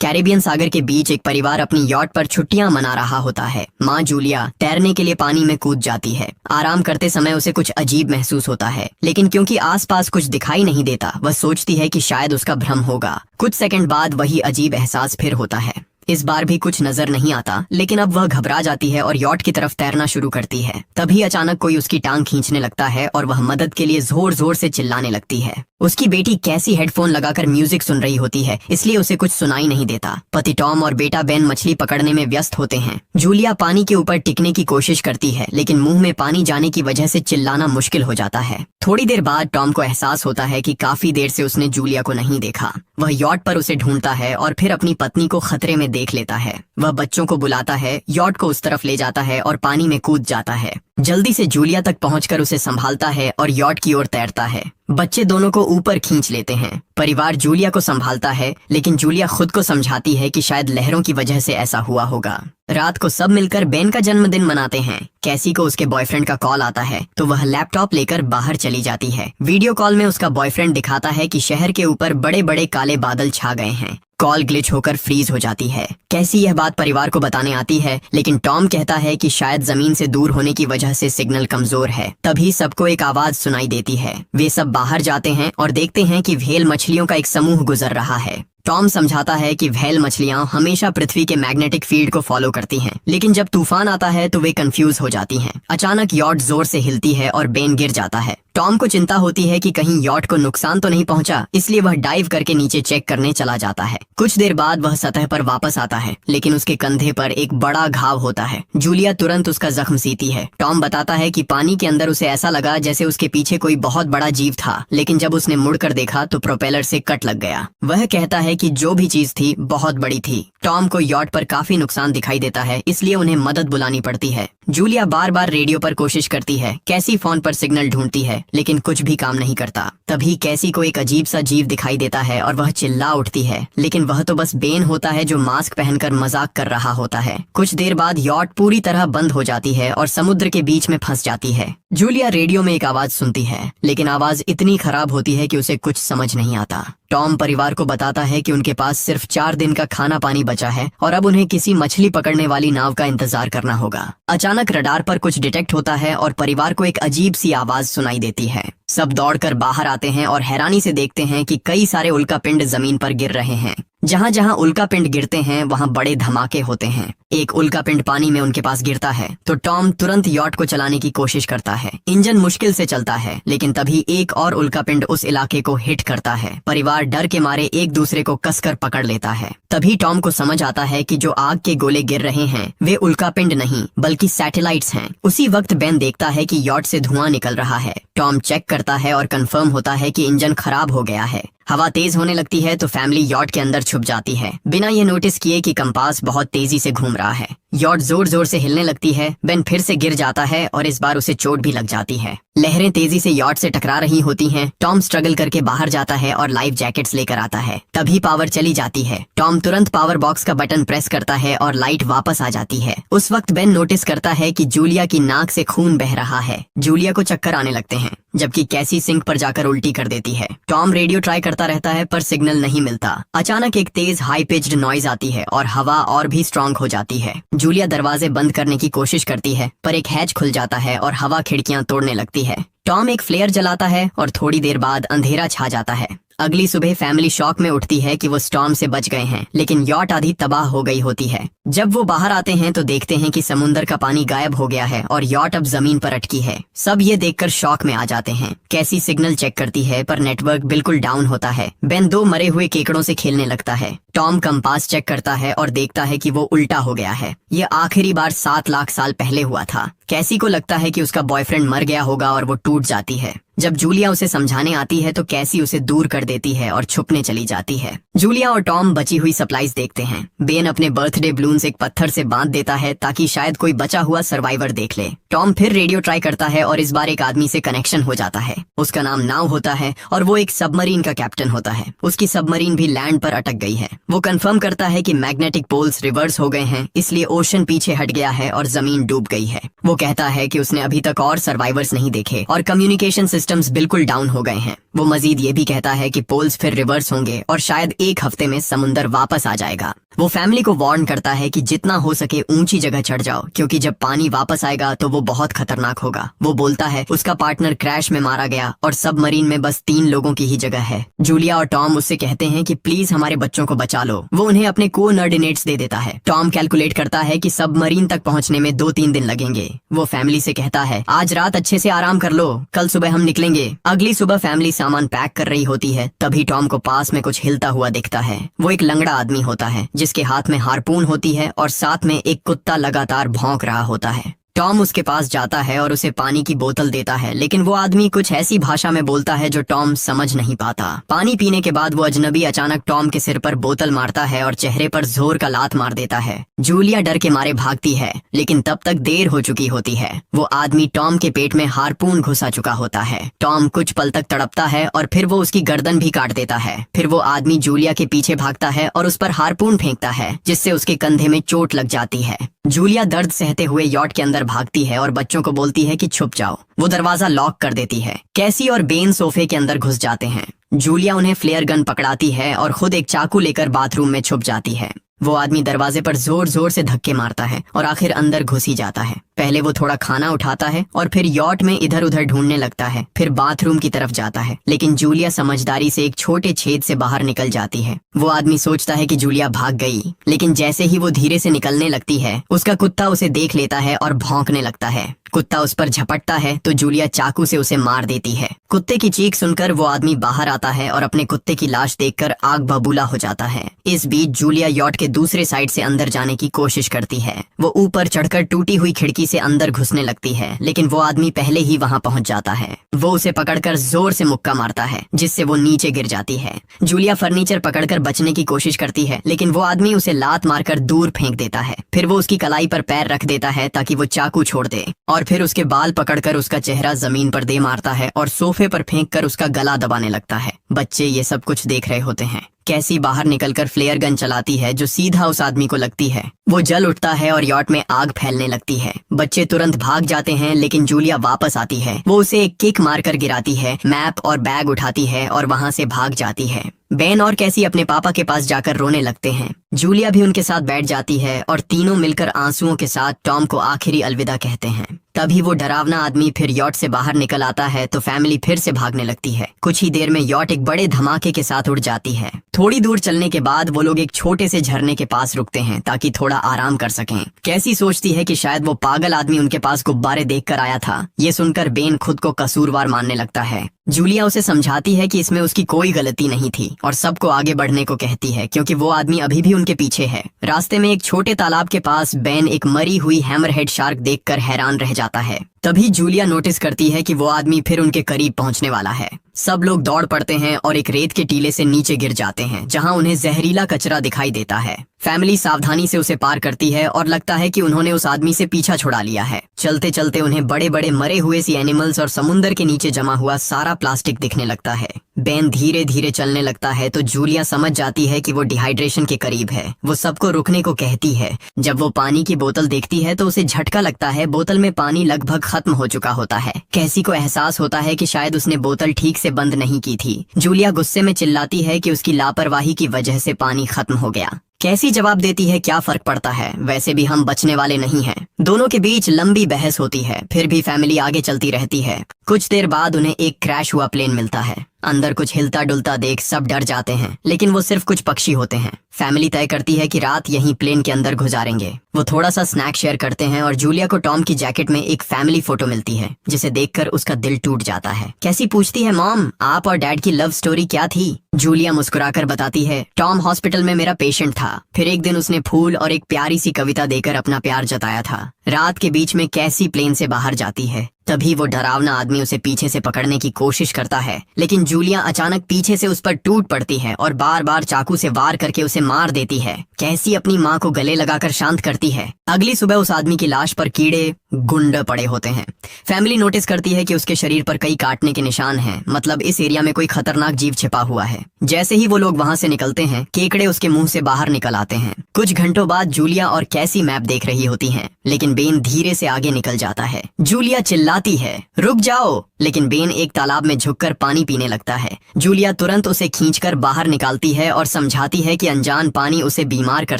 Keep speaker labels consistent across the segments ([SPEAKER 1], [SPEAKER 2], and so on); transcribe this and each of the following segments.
[SPEAKER 1] Caribbean सागर के बीच एक परिवार अपनी यॉट पर छुट्टियां मना रहा होता है। माँ जूलिया तैरने के लिए पानी में कूद जाती है। आराम करते समय उसे कुछ अजीब महसूस होता है, लेकिन क्योंकि आसपास कुछ दिखाई नहीं देता, वह सोचती है कि शायद उसका भ्रम होगा। कुछ सेकंड बाद वही अजीब एहसास फिर होता है। इस बार भी कुछ नजर नहीं आता, लेकिन अब वह घबरा जाती है और यॉट की तरफ तैरना शुरू करती है। तभी अचानक कोई उसकी टांग खींचने लगता है और वह मदद के लिए जोर जोर से चिल्लाने लगती है। उसकी बेटी कैसी हेडफोन लगाकर म्यूजिक सुन रही होती है, इसलिए उसे कुछ सुनाई नहीं देता। पति टॉम और बेटा बेन मछली पकड़ने में व्यस्त होते हैं। जूलिया पानी के ऊपर टिकने की कोशिश करती है, लेकिन मुंह में पानी जाने की वजह से चिल्लाना मुश्किल हो जाता है। थोड़ी देर बाद टॉम को एहसास होता है कि काफी देर से उसने जूलिया को नहीं देखा। वह यॉट पर उसे ढूंढता है और फिर अपनी पत्नी को खतरे में देख लेता है। वह बच्चों को बुलाता है, यॉट को उस तरफ ले जाता है और पानी में कूद जाता है। जल्दी से जूलिया तक पहुंचकर उसे संभालता है और यॉट की ओर तैरता है। बच्चे दोनों को ऊपर खींच लेते हैं। परिवार जूलिया को संभालता है, लेकिन जूलिया खुद को समझाती है कि शायद लहरों की वजह से ऐसा हुआ होगा। रात को सब मिलकर बेन का जन्मदिन मनाते हैं। कैसी को उसके बॉयफ्रेंड का कॉल आता है, तो वह लैपटॉप लेकर बाहर चली जाती है। वीडियो कॉल में उसका बॉयफ्रेंड दिखाता है कि शहर के ऊपर बड़े बड़े काले बादल छा गए हैं। कॉल ग्लिच होकर फ्रीज हो जाती है। कैसी यह बात परिवार को बताने आती है, लेकिन टॉम कहता है कि शायद जमीन से दूर होने की वजह से सिग्नल कमजोर है। तभी सबको एक आवाज सुनाई देती है। वे सब बाहर जाते हैं और देखते हैं कि व्हेल मछलियों का एक समूह गुजर रहा है। टॉम समझाता है कि व्हेल मछलियां हमेशा पृथ्वी के मैग्नेटिक फील्ड को फॉलो करती हैं, लेकिन जब तूफान आता है तो वे कंफ्यूज हो जाती हैं। अचानक यॉट जोर से हिलती है और बेन गिर जाता है। टॉम को चिंता होती है कि कहीं यॉट को नुकसान तो नहीं पहुंचा, इसलिए वह डाइव करके नीचे चेक करने चला जाता है। कुछ देर बाद वह सतह पर वापस आता है, लेकिन उसके कंधे पर एक बड़ा घाव होता है। जूलिया तुरंत उसका जख्म सीती है। टॉम बताता है कि पानी के अंदर उसे ऐसा लगा जैसे उसके पीछे कोई बहुत बड़ा जीव था, लेकिन जब उसने मुड़कर देखा तो प्रोपेलर से कट लग गया। वह कहता है कि जो भी चीज थी बहुत बड़ी थी। टॉम को यॉट पर काफी नुकसान दिखाई देता है, इसलिए उन्हें मदद बुलानी पड़ती है। जूलिया बार बार रेडियो पर कोशिश करती है। कैसी फोन पर सिग्नल ढूंढती है, लेकिन कुछ भी काम नहीं करता। तभी कैसी को एक अजीब सा जीव दिखाई देता है और वह चिल्ला उठती है, लेकिन वह तो बस बेन होता है जो मास्क पहनकर मजाक कर रहा होता है। कुछ देर बाद यॉट पूरी तरह बंद हो जाती है और समुद्र के बीच में फंस जाती है। जूलिया रेडियो में एक आवाज सुनती है, लेकिन आवाज इतनी खराब होती है कि उसे कुछ समझ नहीं आता। टॉम परिवार को बताता है कि उनके पास सिर्फ 4 दिन का खाना पानी बचा है और अब उन्हें किसी मछली पकड़ने वाली नाव का इंतजार करना होगा। अचानक रडार पर कुछ डिटेक्ट होता है और परिवार को एक अजीब सी आवाज सुनाई देती है। सब दौड़कर बाहर आते हैं और हैरानी से देखते हैं कि कई सारे उल्कापिंड जमीन पर गिर रहे हैं। जहाँ जहाँ उल्कापिंड गिरते हैं वहाँ बड़े धमाके होते हैं। एक उल्कापिंड पानी में उनके पास गिरता है तो टॉम तुरंत यॉट को चलाने की कोशिश करता है। इंजन मुश्किल से चलता है, लेकिन तभी एक और उल्कापिंड उस इलाके को हिट करता है। परिवार डर के मारे एक दूसरे को कसकर पकड़ लेता है। तभी टॉम को समझ आता है कि जो आग के गोले गिर रहे हैं वे उल्कापिंड नहीं बल्कि सैटेलाइट्स हैं। उसी वक्त बेन देखता है कि यॉट से धुआं निकल रहा है। टॉम चेक करता है और कंफर्म होता है कि इंजन खराब हो गया है। हवा तेज होने लगती है तो फैमिली यॉट के अंदर छुप जाती है, बिना ये नोटिस किए कि कंपास बहुत तेजी से घूम रहा है। यॉट जोर जोर से हिलने लगती है। बेन फिर से गिर जाता है और इस बार उसे चोट भी लग जाती है। लहरें तेजी से यॉट से टकरा रही होती हैं। टॉम स्ट्रगल करके बाहर जाता है और लाइफ जैकेट्स लेकर आता है। तभी पावर चली जाती है। टॉम तुरंत पावर बॉक्स का बटन प्रेस करता है और लाइट वापस आ जाती है। उस वक्त बेन नोटिस करता है कि जूलिया की नाक से खून बह रहा है। जूलिया को चक्कर आने लगते हैं, जबकि कैसी सिंक पर जाकर उल्टी कर देती है। टॉम रेडियो ट्राई करता रहता है पर सिग्नल नहीं मिलता। अचानक एक तेज हाई पिच्ड नॉइज आती है और हवा और भी स्ट्रांग हो जाती है। जूलिया दरवाजे बंद करने की कोशिश करती है, पर एक हैच खुल जाता है और हवा खिड़कियां तोड़ने लगती है। टॉम एक फ्लेयर जलाता है और थोड़ी देर बाद अंधेरा छा जाता है। अगली सुबह फैमिली शॉक में उठती है कि वो स्टॉर्म से बच गए हैं, लेकिन यॉट आधी तबाह हो गई होती है। जब वो बाहर आते हैं तो देखते हैं कि समुद्र का पानी गायब हो गया है और यॉट अब जमीन पर अटकी है। सब ये देखकर शॉक में आ जाते हैं। कैसी सिग्नल चेक करती है पर नेटवर्क बिल्कुल डाउन होता है। बेन 2 मरे हुए केकड़ों से खेलने लगता है। टॉम कंपास चेक करता है और देखता है कि वो उल्टा हो गया है। ये आखिरी बार 7 लाख साल पहले हुआ था। कैसी को लगता है कि उसका बॉयफ्रेंड मर गया होगा और वो टूट जाती है। जब जूलिया उसे समझाने आती है तो कैसी उसे दूर कर देती है और छुपने चली जाती है। जूलिया और टॉम बची हुई सप्लाईज देखते हैं। बेन अपने बर्थडे बलून्स एक पत्थर से बांध देता है ताकि शायद कोई बचा हुआ सर्वाइवर देख ले। टॉम फिर रेडियो ट्राई करता है और इस बार एक आदमी से कनेक्शन हो जाता है। उसका नाम नाव होता है और वो एक सबमरीन का कैप्टन होता है। उसकी सबमरीन भी लैंड पर अटक गई है। वो कंफर्म करता है कि मैग्नेटिक पोल्स रिवर्स हो गए हैं, इसलिए ओशन पीछे हट गया है और जमीन डूब गई है। वो कहता है कि उसने अभी तक और सर्वाइवर्स नहीं देखे और कम्युनिकेशन सिस्टम्स बिल्कुल डाउन हो गए हैं। वो मजीद ये भी कहता है कि पोल्स फिर रिवर्स होंगे और शायद एक हफ्ते में समुंदर वापस आ जाएगा। वो फैमिली को वार्न करता है कि जितना हो सके ऊंची जगह चढ़ जाओ, क्योंकि जब पानी वापस आएगा तो वो बहुत खतरनाक होगा। वो बोलता है उसका पार्टनर क्रैश में मारा गया और सबमरीन में बस 3 लोगों की ही जगह है। जूलिया और टॉम उससे कहते हैं कि प्लीज हमारे बच्चों को बचा लो। वो उन्हें अपने कोऑर्डिनेट्स दे देता है। टॉम कैलकुलेट करता है कि सबमरीन तक पहुंचने में 2-3 दिन लगेंगे। वो फैमिली से कहता है आज रात अच्छे से आराम कर लो, कल सुबह हम निकलेंगे। अगली सुबह फैमिली सामान पैक कर रही होती है, तभी टॉम को पास में कुछ हिलता हुआ दिखता है। वो एक लंगड़ा आदमी होता है जिसके हाथ में हारपून होती है और साथ में एक कुत्ता लगातार भौंक रहा होता है। टॉम उसके पास जाता है और उसे पानी की बोतल देता है, लेकिन वो आदमी कुछ ऐसी भाषा में बोलता है जो टॉम समझ नहीं पाता। पानी पीने के बाद वो अजनबी अचानक टॉम के सिर पर बोतल मारता है और चेहरे पर जोर का लात मार देता है। जूलिया डर के मारे भागती है, लेकिन तब तक देर हो चुकी होती है। वो आदमी टॉम के पेट में हारपून घुसा चुका होता है। टॉम कुछ पल तक तड़पता है और फिर वो उसकी गर्दन भी काट देता है। फिर वो आदमी जूलिया के पीछे भागता है और उस पर हारपून फेंकता है, जिससे उसके कंधे में चोट लग जाती है। जूलिया दर्द सहते हुए यॉट के अंदर भागती है और बच्चों को बोलती है कि छुप जाओ। वो दरवाजा लॉक कर देती है। कैसी और बेन सोफे के अंदर घुस जाते हैं। जूलिया उन्हें फ्लेयर गन पकड़ाती है और खुद एक चाकू लेकर बाथरूम में छुप जाती है। वो आदमी दरवाजे पर जोर जोर से धक्के मारता है और आखिर अंदर घुस ही जाता है। पहले वो थोड़ा खाना उठाता है और फिर यॉट में इधर उधर ढूंढने लगता है, फिर बाथरूम की तरफ जाता है, लेकिन जूलिया समझदारी से एक छोटे छेद से बाहर निकल जाती है। वो आदमी सोचता है कि जूलिया भाग गई, लेकिन जैसे ही वो धीरे से निकलने लगती है, उसका कुत्ता उसे देख लेता है और भौंकने लगता है। कुत्ता उस पर झपटता है तो जूलिया चाकू से उसे मार देती है। कुत्ते की चीख सुनकर वो आदमी बाहर आता है और अपने कुत्ते की लाश देखकर आग बबूला हो जाता है। इस बीच जूलिया यॉट के दूसरे साइड से अंदर जाने की कोशिश करती है। वो ऊपर चढ़कर टूटी हुई खिड़की से अंदर घुसने लगती है, लेकिन वो आदमी पहले ही वहां पहुंच जाता है। वो उसे पकड़कर जोर से मुक्का मारता है, जिससे वो नीचे गिर जाती है। जूलिया फर्नीचर पकड़कर बचने की कोशिश करती है, लेकिन वो आदमी उसे लात मारकर दूर फेंक देता है। फिर वो उसकी कलाई पर पैर रख देता है ताकि वो चाकू छोड़ दे, और फिर उसके बाल पकड़कर उसका चेहरा जमीन पर दे मारता है और सोफे पर फेंककर उसका गला दबाने लगता है। बच्चे ये सब कुछ देख रहे होते हैं। कैसी बाहर निकलकर फ्लेयर गन चलाती है जो सीधा उस आदमी को लगती है। वो जल उठता है और यॉट में आग फैलने लगती है। बच्चे तुरंत भाग जाते हैं, लेकिन जूलिया वापस आती है। वो उसे एक किक मारकर गिराती है, मैप और बैग उठाती है और वहां से भाग जाती है। बेन और कैसी अपने पापा के पास जाकर रोने लगते हैं। जूलिया भी उनके साथ बैठ जाती है और तीनों मिलकर आंसुओं के साथ टॉम को आखिरी अलविदा कहते हैं। तभी वो डरावना आदमी फिर यॉट से बाहर निकल आता है तो फैमिली फिर से भागने लगती है। कुछ ही देर में यॉट एक बड़े धमाके के साथ उड़ जाती है। थोड़ी दूर चलने के बाद वो लोग एक छोटे से झरने के पास रुकते हैं ताकि थोड़ा आराम कर सकें। कैसी सोचती है कि शायद वो पागल आदमी उनके पास गुब्बारे देखकर आया था। ये सुनकर बेन खुद को कसूरवार मानने लगता है। जूलिया उसे समझाती है कि इसमें उसकी कोई गलती नहीं थी और सबको आगे बढ़ने को कहती है, क्योंकि वो आदमी अभी भी उनके पीछे है। रास्ते में एक छोटे तालाब के पास बेन एक मरी हुई हैमरहेड शार्क देखकर हैरान रह जाता है। तभी जूलिया नोटिस करती है कि वो आदमी फिर उनके करीब पहुंचने वाला है। सब लोग दौड़ पड़ते हैं और एक रेत के टीले से नीचे गिर जाते हैं, जहां उन्हें जहरीला कचरा दिखाई देता है। फैमिली सावधानी से उसे पार करती है और लगता है कि उन्होंने उस आदमी से पीछा छुड़ा लिया है। चलते चलते उन्हें बड़े बड़े मरे हुए सी एनिमल्स और समुंदर के नीचे जमा हुआ सारा प्लास्टिक दिखने लगता है। बेन धीरे धीरे चलने लगता है तो जूलिया समझ जाती है कि वो डिहाइड्रेशन के करीब है। वो सबको रुकने को कहती है। जब वो पानी की बोतल देखती है तो उसे झटका लगता है। बोतल में पानी लगभग खत्म हो चुका होता है। कैसी को एहसास होता है कि शायद उसने बोतल ठीक से बंद नहीं की थी। जूलिया गुस्से में चिल्लाती है कि उसकी लापरवाही की वजह से पानी खत्म हो गया। कैसी जवाब देती है, क्या फर्क पड़ता है, वैसे भी हम बचने वाले नहीं हैं। दोनों के बीच लंबी बहस होती है, फिर भी फैमिली आगे चलती रहती है। कुछ देर बाद उन्हें एक क्रैश हुआ प्लेन मिलता है। अंदर कुछ हिलता डुलता देख सब डर जाते हैं, लेकिन वो सिर्फ कुछ पक्षी होते हैं। फैमिली तय करती है कि रात यहीं प्लेन के अंदर गुजारेंगे। वो थोड़ा सा स्नैक शेयर करते हैं और जूलिया को टॉम की जैकेट में एक फैमिली फोटो मिलती है, जिसे देखकर उसका दिल टूट जाता है। कैसी पूछती है, मॉम आप और डैड की लव स्टोरी क्या थी? जूलिया मुस्कुराकर बताती है, टॉम हॉस्पिटल में मेरा पेशेंट था। फिर एक दिन उसने फूल और एक प्यारी सी कविता देकर अपना प्यार जताया था। रात के बीच में कैसी प्लेन से बाहर जाती है। तभी वो डरावना आदमी उसे पीछे से पकड़ने की कोशिश करता है, लेकिन जूलिया अचानक पीछे से उस पर टूट पड़ती है और बार बार चाकू से वार करके उसे मार देती है। कैसी अपनी माँ को गले लगाकर शांत करती है। अगली सुबह उस आदमी की लाश पर कीड़े गुंड पड़े होते हैं। फैमिली नोटिस करती है कि उसके शरीर पर कई काटने के निशान हैं, मतलब इस एरिया में कोई खतरनाक जीव छिपा हुआ है। जैसे ही वो लोग वहाँ से निकलते हैं, केकड़े उसके मुंह से बाहर निकल आते हैं। कुछ घंटों बाद जूलिया और कैसी मैप देख रही होती हैं, लेकिन बेन धीरे से आगे निकल जाता है। जूलिया चिल्लाती है, रुक जाओ, लेकिन बेन एक तालाब में झुककर पानी पीने लगता है। जूलिया तुरंत उसे खींचकर बाहर निकालती है और समझाती है कि अनजान पानी उसे बीमार कर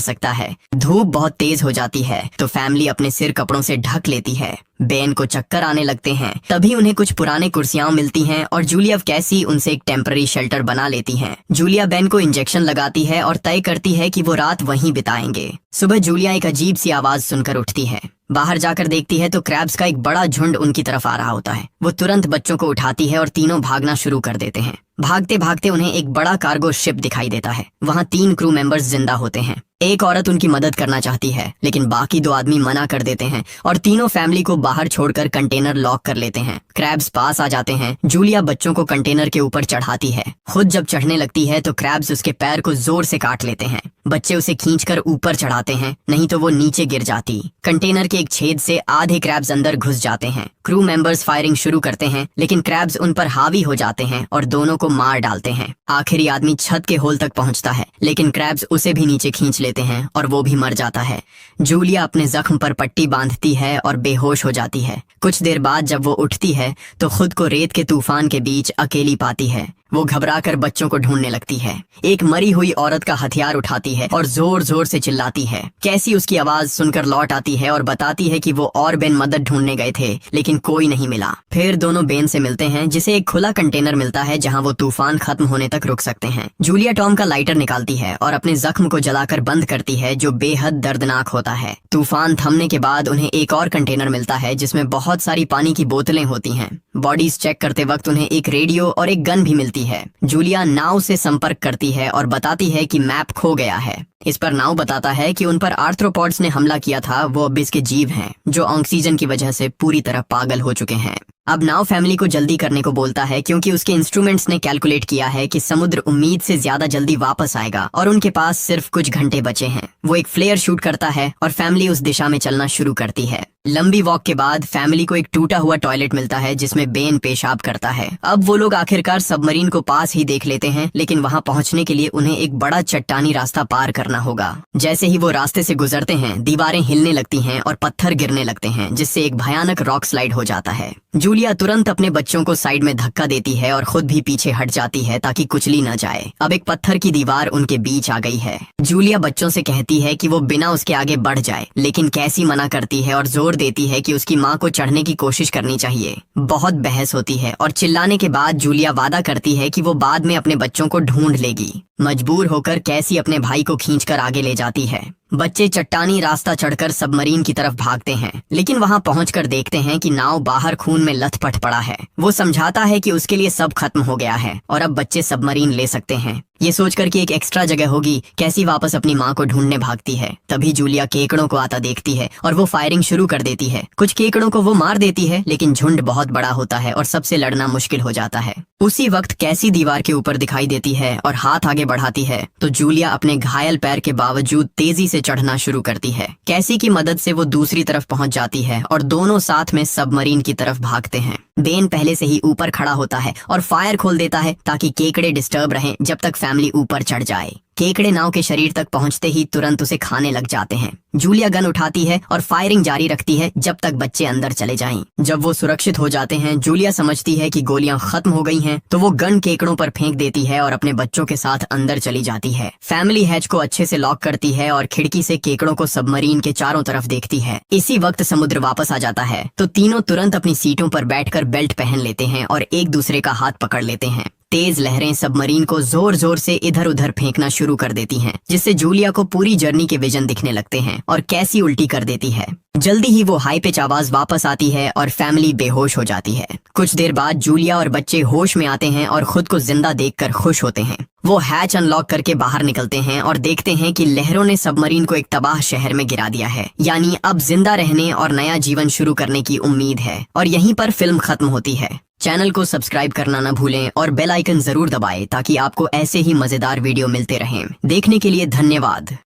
[SPEAKER 1] सकता है। धूप बहुत तेज हो जाती है तो फैमिली अपने सिर कपड़ों से ढक लेती है। बेन को चक्कर आने लगते हैं। तभी उन्हें कुछ पुराने कुर्सियां मिलती हैं और जूलिया कैसी उनसे एक टेम्पररी शेल्टर बना लेती हैं। जूलिया बेन को इंजेक्शन लगाती है और तय करती है कि वो रात वहीं बिताएंगे। सुबह जूलिया एक अजीब सी आवाज सुनकर उठती है। बाहर जाकर देखती है तो क्रैब्स का एक बड़ा झुंड उनकी तरफ आ रहा होता है। वो तुरंत बच्चों को उठाती है और तीनों भागना शुरू कर देते हैं। भागते भागते उन्हें एक बड़ा कार्गो शिप दिखाई देता है। वहाँ 3 क्रू मेंबर्स जिंदा होते हैं। एक औरत उनकी मदद करना चाहती है, लेकिन बाकी 2 आदमी मना कर देते हैं और तीनों फैमिली को बाहर छोड़कर कंटेनर लॉक कर लेते हैं। क्रैब्स पास आ जाते हैं। जूलिया बच्चों को कंटेनर के ऊपर चढ़ाती है। खुद जब चढ़ने लगती है तो क्रैब्स उसके पैर को जोर से काट लेते हैं। बच्चे उसे खींचकर ऊपर चढ़ाते हैं, नहीं तो वो नीचे गिर जाती। कंटेनर के एक छेद से आधे क्रैब्स अंदर घुस जाते हैं। क्रू मेंबर्स फायरिंग शुरू करते हैं, लेकिन क्रैब्स उन पर हावी हो जाते हैं और दोनों को मार डालते हैं। आखिरी आदमी छत के होल तक पहुंचता है, लेकिन क्रैब्स उसे भी नीचे खींच लेते हैं और वो भी मर जाता है। जूलिया अपने जख्म पर पट्टी बांधती है और बेहोश हो जाती है। कुछ देर बाद जब वो उठती है तो खुद को रेत के तूफान के बीच अकेली पाती है। वो घबराकर बच्चों को ढूंढने लगती है। एक मरी हुई औरत का हथियार उठाती है और जोर जोर से चिल्लाती है। कैसी उसकी आवाज सुनकर लौट आती है और बताती है कि वो और बेन मदद ढूंढने गए थे, लेकिन कोई नहीं मिला। फिर दोनों बेन से मिलते हैं, जिसे एक खुला कंटेनर मिलता है जहां वो तूफान खत्म होने तक रुक सकते हैं। जूलिया टॉम का लाइटर निकालती है और अपने जख्म को जलाकर बंद करती है, जो बेहद दर्दनाक होता है। तूफान थमने के बाद उन्हें एक और कंटेनर मिलता है जिसमें बहुत सारी पानी की बोतलें होती हैं। बॉडीज चेक करते वक्त उन्हें एक रेडियो और एक गन भी मिलती है। जूलिया नाव से संपर्क करती है और बताती है कि मैप खो गया है। इस पर नाव बताता है कि उन पर आर्थ्रोपॉड्स ने हमला किया था। वो अबिस के जीव हैं जो ऑक्सीजन की वजह से पूरी तरह पागल हो चुके हैं। अब नाव फैमिली को जल्दी करने को बोलता है, क्योंकि उसके इंस्ट्रूमेंट्स ने कैलकुलेट किया है कि समुद्र उम्मीद से ज्यादा जल्दी वापस आएगा और उनके पास सिर्फ कुछ घंटे बचे हैं। वो एक फ्लेयर शूट करता है और फैमिली उस दिशा में चलना शुरू करती है। लंबी वॉक के बाद फैमिली को एक टूटा हुआ टॉयलेट मिलता है जिसमें बेन पेशाब करता है। अब वो लोग आखिरकार सबमरीन को पास ही देख लेते हैं, लेकिन वहाँ पहुँचने के लिए उन्हें एक बड़ा चट्टानी रास्ता पार करना होगा। जैसे ही वो रास्ते से गुजरते हैं, दीवारें हिलने लगती हैं और पत्थर गिरने लगते हैं, जिससे एक भयानक रॉक स्लाइड हो जाता है। जूलिया तुरंत अपने बच्चों को साइड में धक्का देती है और खुद भी पीछे हट जाती है ताकि कुचली न जाए। अब एक पत्थर की दीवार उनके बीच आ गई है। जूलिया बच्चों से कहती है कि वो बिना उसके आगे बढ़ जाए, लेकिन कैसी मना करती है और जोर देती है कि उसकी माँ को चढ़ने की कोशिश करनी चाहिए। बहुत बहस होती है और चिल्लाने के बाद जूलिया वादा करती है कि वो बाद में अपने बच्चों को ढूंढ लेगी। मजबूर होकर कैसी अपने भाई को खींचकर आगे ले जाती है। बच्चे चट्टानी रास्ता चढ़कर सबमरीन की तरफ भागते हैं, लेकिन वहां पहुंचकर देखते हैं कि नाव बाहर खून में लथपथ पड़ा है। वो समझाता है कि उसके लिए सब खत्म हो गया है और अब बच्चे सबमरीन ले सकते हैं। ये सोचकर कि एक एक्स्ट्रा जगह होगी, कैसी वापस अपनी माँ को ढूंढने भागती है। तभी जूलिया केकड़ों को आता देखती है और वो फायरिंग शुरू कर देती है। कुछ केकड़ों को वो मार देती है, लेकिन झुंड बहुत बड़ा होता है और सबसे लड़ना मुश्किल हो जाता है। उसी वक्त कैसी दीवार के ऊपर दिखाई देती है और हाथ आगे बढ़ाती है तो जूलिया अपने घायल पैर के बावजूद तेजी से चढ़ना शुरू करती है। कैसी की मदद से वो दूसरी तरफ पहुंच जाती है और दोनों साथ में सबमरीन की तरफ भागते हैं। बेन पहले से ही ऊपर खड़ा होता है और फायर खोल देता है ताकि केकड़े डिस्टर्ब रहें जब तक फैमिली ऊपर चढ़ जाए। केकड़े नाव के शरीर तक पहुंचते ही तुरंत उसे खाने लग जाते हैं। जूलिया गन उठाती है और फायरिंग जारी रखती है जब तक बच्चे अंदर चले जाएं। जब वो सुरक्षित हो जाते हैं, जूलिया समझती है कि गोलियां खत्म हो गई हैं, तो वो गन केकड़ों पर फेंक देती है और अपने बच्चों के साथ अंदर चली जाती है। फैमिली हैच को अच्छे से लॉक करती है और खिड़की से केकड़ों को सबमरीन के चारों तरफ देखती है। इसी वक्त समुद्र वापस आ जाता है तो तीनों तुरंत अपनी सीटों पर बैठकर बेल्ट पहन लेते हैं और एक दूसरे का हाथ पकड़ लेते हैं। तेज लहरें सबमरीन को जोर जोर से इधर उधर फेंकना शुरू कर देती हैं, जिससे जूलिया को पूरी जर्नी के विजन दिखने लगते हैं और कैसी उल्टी कर देती है। जल्दी ही वो हाई पिच आवाज वापस आती है और फैमिली बेहोश हो जाती है। कुछ देर बाद जूलिया और बच्चे होश में आते हैं और खुद को जिंदा देखकर खुश होते हैं। वो हैच अनलॉक करके बाहर निकलते हैं और देखते हैं कि लहरों ने सबमरीन को एक तबाह शहर में गिरा दिया है। यानी अब जिंदा रहने और नया जीवन शुरू करने की उम्मीद है। और यहीं पर फिल्म खत्म होती है। चैनल को सब्सक्राइब करना न भूलें और बेल आइकन जरूर दबाएं ताकि आपको ऐसे ही मजेदार वीडियो मिलते रहें। देखने के लिए धन्यवाद।